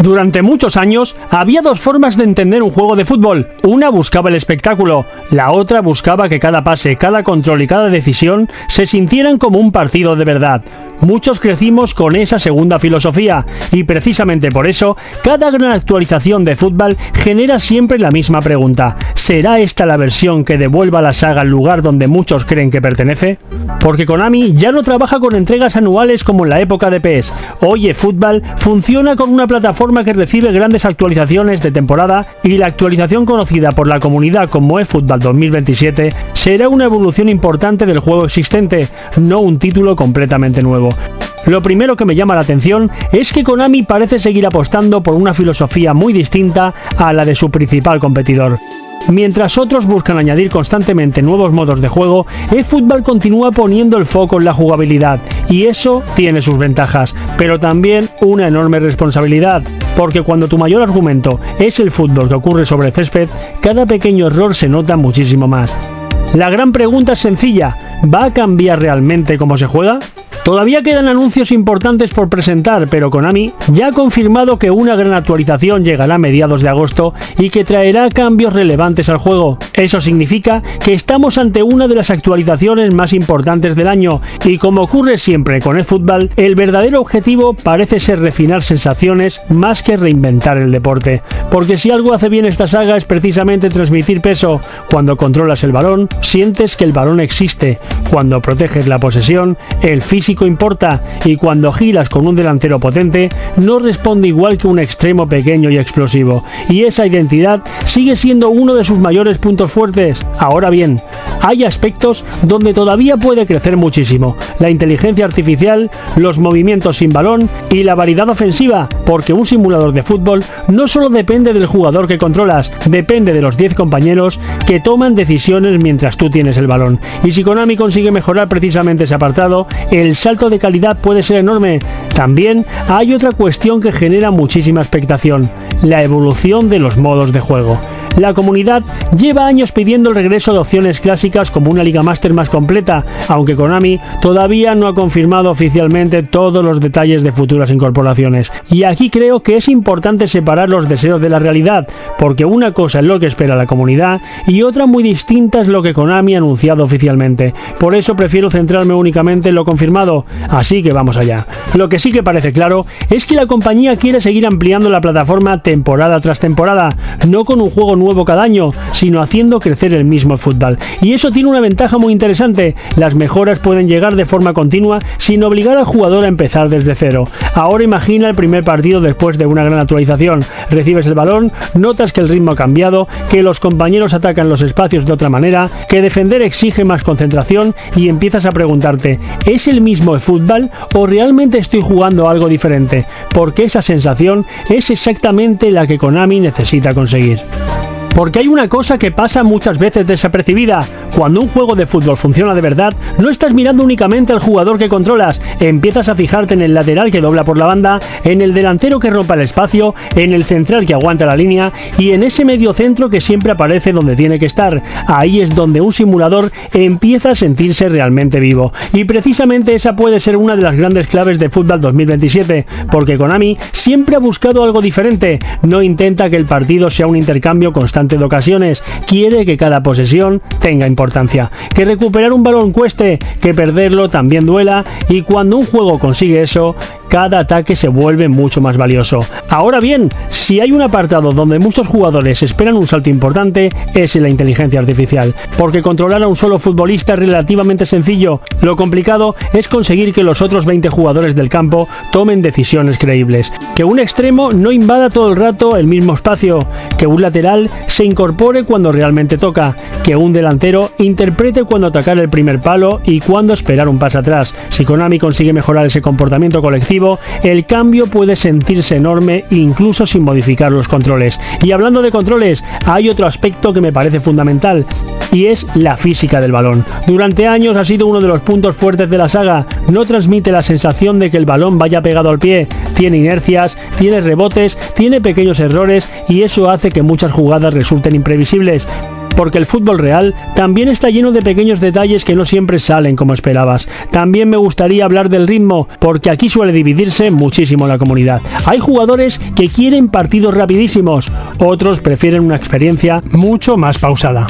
Durante muchos años había dos formas de entender un juego de fútbol. Una buscaba el espectáculo, la otra buscaba que cada pase, cada control y cada decisión se sintieran como un partido de verdad. Muchos crecimos con esa segunda filosofía y precisamente por eso cada gran actualización de fútbol genera siempre la misma pregunta: ¿será esta la versión que devuelva a la saga al lugar donde muchos creen que pertenece? Porque Konami ya no trabaja con entregas anuales como en la época de PES. Hoy eFootball funciona con una plataforma que recibe grandes actualizaciones de temporada y la actualización conocida por la comunidad como eFootball 2027 será una evolución importante del juego existente, no un título completamente nuevo. Lo primero que me llama la atención es que Konami parece seguir apostando por una filosofía muy distinta a la de su principal competidor. Mientras otros buscan añadir constantemente nuevos modos de juego, eFootball continúa poniendo el foco en la jugabilidad, y eso tiene sus ventajas, pero también una enorme responsabilidad, porque cuando tu mayor argumento es el fútbol que ocurre sobre el césped, cada pequeño error se nota muchísimo más. La gran pregunta es sencilla: ¿va a cambiar realmente cómo se juega? Todavía quedan anuncios importantes por presentar, pero Konami ya ha confirmado que una gran actualización llegará a mediados de agosto y que traerá cambios relevantes al juego. Eso significa que estamos ante una de las actualizaciones más importantes del año, y como ocurre siempre con eFootball, el verdadero objetivo parece ser refinar sensaciones más que reinventar el deporte. Porque si algo hace bien esta saga es precisamente transmitir peso. Cuando controlas el balón, sientes que el balón existe. Cuando proteges la posesión, el físico importa, y cuando giras con un delantero potente, no responde igual que un extremo pequeño y explosivo, y esa identidad sigue siendo uno de sus mayores puntos fuertes. Ahora bien, hay aspectos donde todavía puede crecer muchísimo: la inteligencia artificial, los movimientos sin balón y la variedad ofensiva, porque un simulador de fútbol no solo depende del jugador que controlas, depende de los 10 compañeros que toman decisiones mientras tú tienes el balón. Y si Konami consigue mejorar precisamente ese apartado, el salto de calidad puede ser enorme. También hay otra cuestión que genera muchísima expectación: la evolución de los modos de juego. La comunidad lleva años pidiendo el regreso de opciones clásicas como una Liga Master más completa, aunque Konami todavía no ha confirmado oficialmente todos los detalles de futuras incorporaciones. Y aquí creo que es importante separar los deseos de la realidad, porque una cosa es lo que espera la comunidad y otra muy distinta es lo que Konami ha anunciado oficialmente. Por eso prefiero centrarme únicamente en lo confirmado, así que vamos allá. Lo que sí que parece claro es que la compañía quiere seguir ampliando la plataforma temporada tras temporada, no con un juego nuevo cada año, sino haciendo crecer el mismo fútbol. Y eso tiene una ventaja muy interesante: las mejoras pueden llegar de forma continua sin obligar al jugador a empezar desde cero. Ahora imagina el primer partido después de una gran actualización. Recibes el balón, notas que el ritmo ha cambiado, que los compañeros atacan los espacios de otra manera, que defender exige más concentración, y empiezas a preguntarte: ¿es el mismo fútbol o realmente estoy jugando algo diferente? Porque esa sensación es exactamente la que Konami necesita conseguir. Porque hay una cosa que pasa muchas veces desapercibida: cuando un juego de fútbol funciona de verdad, no estás mirando únicamente al jugador que controlas, empiezas a fijarte en el lateral que dobla por la banda, en el delantero que rompa el espacio, en el central que aguanta la línea y en ese medio centro que siempre aparece donde tiene que estar. Ahí es donde un simulador empieza a sentirse realmente vivo, y precisamente esa puede ser una de las grandes claves de Fútbol 2027, porque Konami siempre ha buscado algo diferente. No intenta que el partido sea un intercambio constante de ocasiones, quiere que cada posesión tenga importancia, que recuperar un balón cueste, que perderlo también duela, y cuando un juego consigue eso, cada ataque se vuelve mucho más valioso. Ahora bien, si hay un apartado donde muchos jugadores esperan un salto importante, es en la inteligencia artificial, porque controlar a un solo futbolista es relativamente sencillo. Lo complicado es conseguir que los otros 20 jugadores del campo tomen decisiones creíbles, que un extremo no invada todo el rato el mismo espacio, que un lateral se incorpore cuando realmente toca, que un delantero interprete cuando atacar el primer palo y cuando esperar un paso atrás. Si Konami consigue mejorar ese comportamiento colectivo, el cambio puede sentirse enorme incluso sin modificar los controles. Y hablando de controles, hay otro aspecto que me parece fundamental, y es la física del balón. Durante años ha sido uno de los puntos fuertes de la saga. No transmite la sensación de que el balón vaya pegado al pie, tiene inercias, tiene rebotes, tiene pequeños errores, y eso hace que muchas jugadas resulten imprevisibles. porque el fútbol real también está lleno de pequeños detalles que no siempre salen como esperabas. También me gustaría hablar del ritmo, porque aquí suele dividirse muchísimo la comunidad. Hay jugadores que quieren partidos rapidísimos, otros prefieren una experiencia mucho más pausada.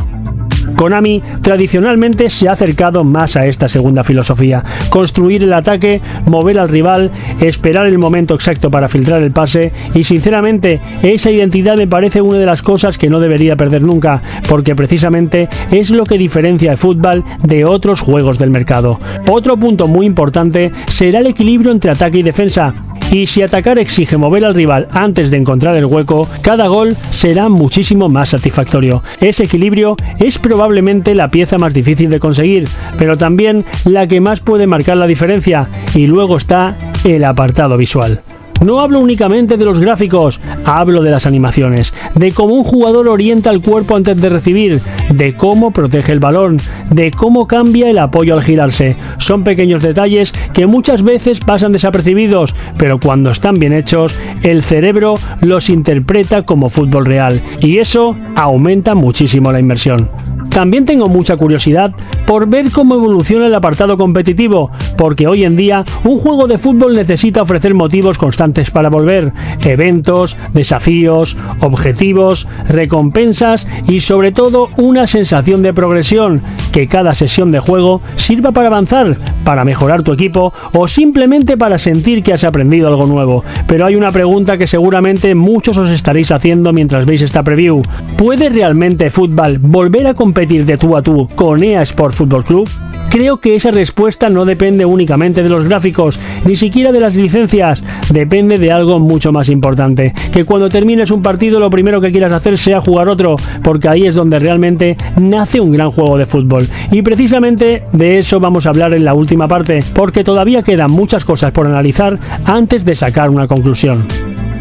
Konami tradicionalmente se ha acercado más a esta segunda filosofía: construir el ataque, mover al rival, esperar el momento exacto para filtrar el pase, y sinceramente esa identidad me parece una de las cosas que no debería perder nunca, porque precisamente es lo que diferencia el fútbol de otros juegos del mercado. Otro punto muy importante será el equilibrio entre ataque y defensa. Y si atacar exige mover al rival antes de encontrar el hueco, cada gol será muchísimo más satisfactorio. Ese equilibrio es probablemente la pieza más difícil de conseguir, pero también la que más puede marcar la diferencia. Y luego está el apartado visual. No hablo únicamente de los gráficos, hablo de las animaciones, de cómo un jugador orienta el cuerpo antes de recibir, de cómo protege el balón, de cómo cambia el apoyo al girarse. Son pequeños detalles que muchas veces pasan desapercibidos, pero cuando están bien hechos, el cerebro los interpreta como fútbol real, y eso aumenta muchísimo la inmersión. También tengo mucha curiosidad por ver cómo evoluciona el apartado competitivo, porque hoy en día un juego de fútbol necesita ofrecer motivos constantes para volver, eventos, desafíos, objetivos, recompensas y sobre todo una sensación de progresión, que cada sesión de juego sirva para avanzar, para mejorar tu equipo o simplemente para sentir que has aprendido algo nuevo. Pero hay una pregunta que seguramente muchos os estaréis haciendo mientras veis esta preview: ¿puede realmente fútbol volver a competir de tú a tú con EA Sports Football Club? Creo que esa respuesta no depende únicamente de los gráficos, ni siquiera de las licencias. Depende de algo mucho más importante: que cuando termines un partido lo primero que quieras hacer sea jugar otro, porque ahí es donde realmente nace un gran juego de fútbol. Y precisamente de eso vamos a hablar en la última parte, porque todavía quedan muchas cosas por analizar antes de sacar una conclusión.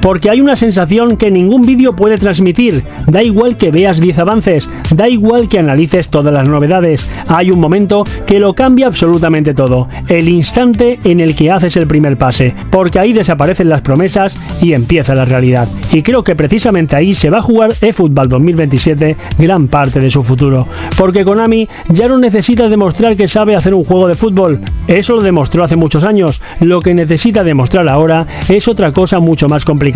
Porque hay una sensación que ningún vídeo puede transmitir. Da igual que veas 10 avances, da igual que analices todas las novedades. Hay un momento que lo cambia absolutamente todo: el instante en el que haces el primer pase, porque ahí desaparecen las promesas y empieza la realidad. Y creo que precisamente ahí se va a jugar eFootball 2027 gran parte de su futuro, porque Konami ya no necesita demostrar que sabe hacer un juego de fútbol. Eso lo demostró hace muchos años. Lo que necesita demostrar ahora es otra cosa mucho más complicada,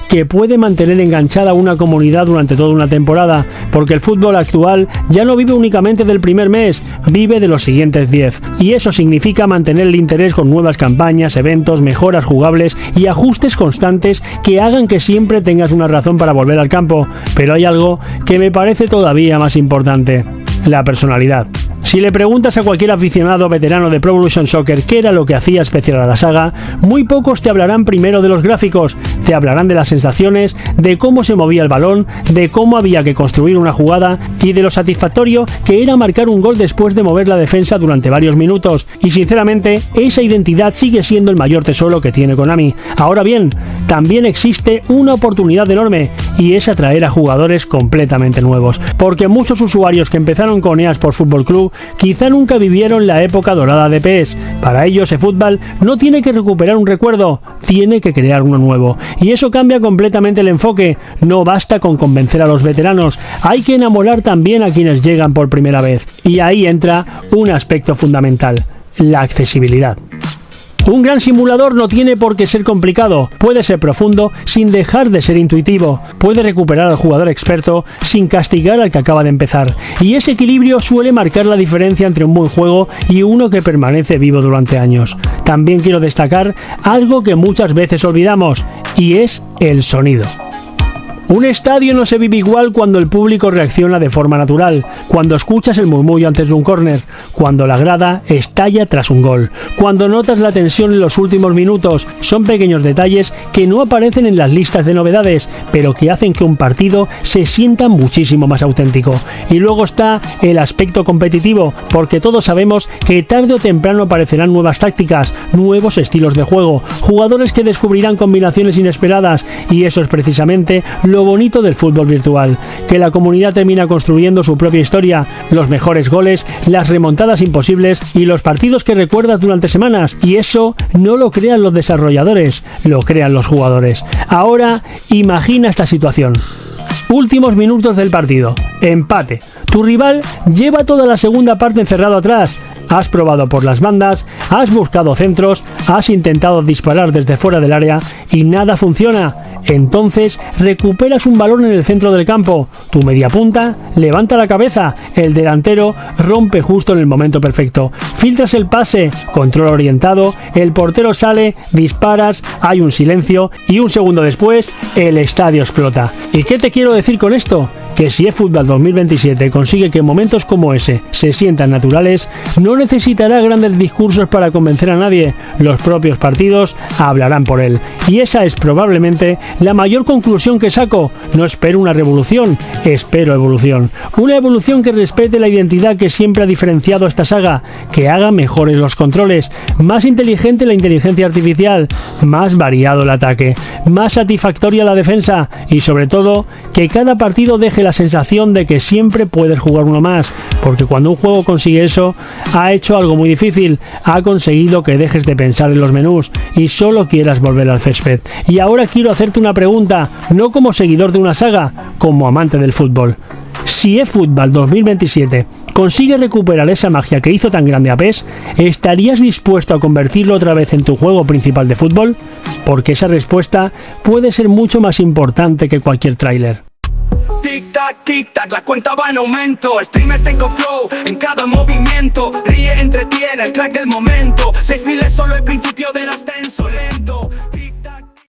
que puede mantener enganchada a una comunidad durante toda una temporada, porque el fútbol actual ya no vive únicamente del primer mes, vive de los siguientes 10, y eso significa mantener el interés con nuevas campañas, eventos, mejoras jugables y ajustes constantes que hagan que siempre tengas una razón para volver al campo. Pero hay algo que me parece todavía más importante: la personalidad. Si le preguntas a cualquier aficionado veterano de Pro Evolution Soccer qué era lo que hacía especial a la saga, muy pocos te hablarán primero de los gráficos, te hablarán de las sensaciones, de cómo se movía el balón, de cómo había que construir una jugada y de lo satisfactorio que era marcar un gol después de mover la defensa durante varios minutos. Y sinceramente, esa identidad sigue siendo el mayor tesoro que tiene Konami. Ahora bien, también existe una oportunidad enorme, y es atraer a jugadores completamente nuevos, porque muchos usuarios que empezaron con EA Sports Football Club quizá nunca vivieron la época dorada de PES. Para ellos eFootball no tiene que recuperar un recuerdo, tiene que crear uno nuevo, y eso cambia completamente el enfoque. No basta con convencer a los veteranos, hay que enamorar también a quienes llegan por primera vez, y ahí entra un aspecto fundamental: la accesibilidad. Un gran simulador no tiene por qué ser complicado, puede ser profundo sin dejar de ser intuitivo, puede recuperar al jugador experto sin castigar al que acaba de empezar, y ese equilibrio suele marcar la diferencia entre un buen juego y uno que permanece vivo durante años. También quiero destacar algo que muchas veces olvidamos, y es el sonido. Un estadio no se vive igual cuando el público reacciona de forma natural, cuando escuchas el murmullo antes de un córner, cuando la grada estalla tras un gol, cuando notas la tensión en los últimos minutos. Son pequeños detalles que no aparecen en las listas de novedades, pero que hacen que un partido se sienta muchísimo más auténtico. Y luego está el aspecto competitivo, porque todos sabemos que tarde o temprano aparecerán nuevas tácticas, nuevos estilos de juego, jugadores que descubrirán combinaciones inesperadas, y eso es precisamente lo bonito del fútbol virtual, que la comunidad termina construyendo su propia historia, los mejores goles, las remontadas imposibles y los partidos que recuerdas durante semanas, y eso no lo crean los desarrolladores, lo crean los jugadores. Ahora imagina esta situación: Últimos minutos del partido. Empate. Tu rival lleva toda la segunda parte encerrado atrás. Has probado por las bandas, has buscado centros, has intentado disparar desde fuera del área y nada funciona. Entonces recuperas un balón en el centro del campo. Tu mediapunta levanta la cabeza, el delantero rompe justo en el momento perfecto. Filtras el pase, control orientado, el portero sale, disparas, hay un silencio y un segundo después el estadio explota. ¿Y qué te quiero decir con esto? Que si eFootball 2027 consigue que momentos como ese se sientan naturales, no necesitará grandes discursos para convencer a nadie. Los propios partidos hablarán por él. Y esa es probablemente la mayor conclusión que saco. No espero una revolución, espero evolución. Una evolución que respete la identidad que siempre ha diferenciado a esta saga, que haga mejores los controles, más inteligente la inteligencia artificial, más variado el ataque, más satisfactoria la defensa y sobre todo que cada partido deje la sensación de que siempre puedes jugar uno más, porque cuando un juego consigue eso, ha hecho algo muy difícil, ha conseguido que dejes de pensar en los menús y solo quieras volver al césped. Y ahora quiero hacerte una pregunta, no como seguidor de una saga, como amante del fútbol. Si eFootball 2027 consigue recuperar esa magia que hizo tan grande a PES, ¿estarías dispuesto a convertirlo otra vez en tu juego principal de fútbol? Porque esa respuesta puede ser mucho más importante que cualquier tráiler. Tic tac, la cuenta va en aumento. Streamers tengo flow en cada movimiento. Ríe, entretiene, el crack del momento. 6000 es solo el principio del ascenso.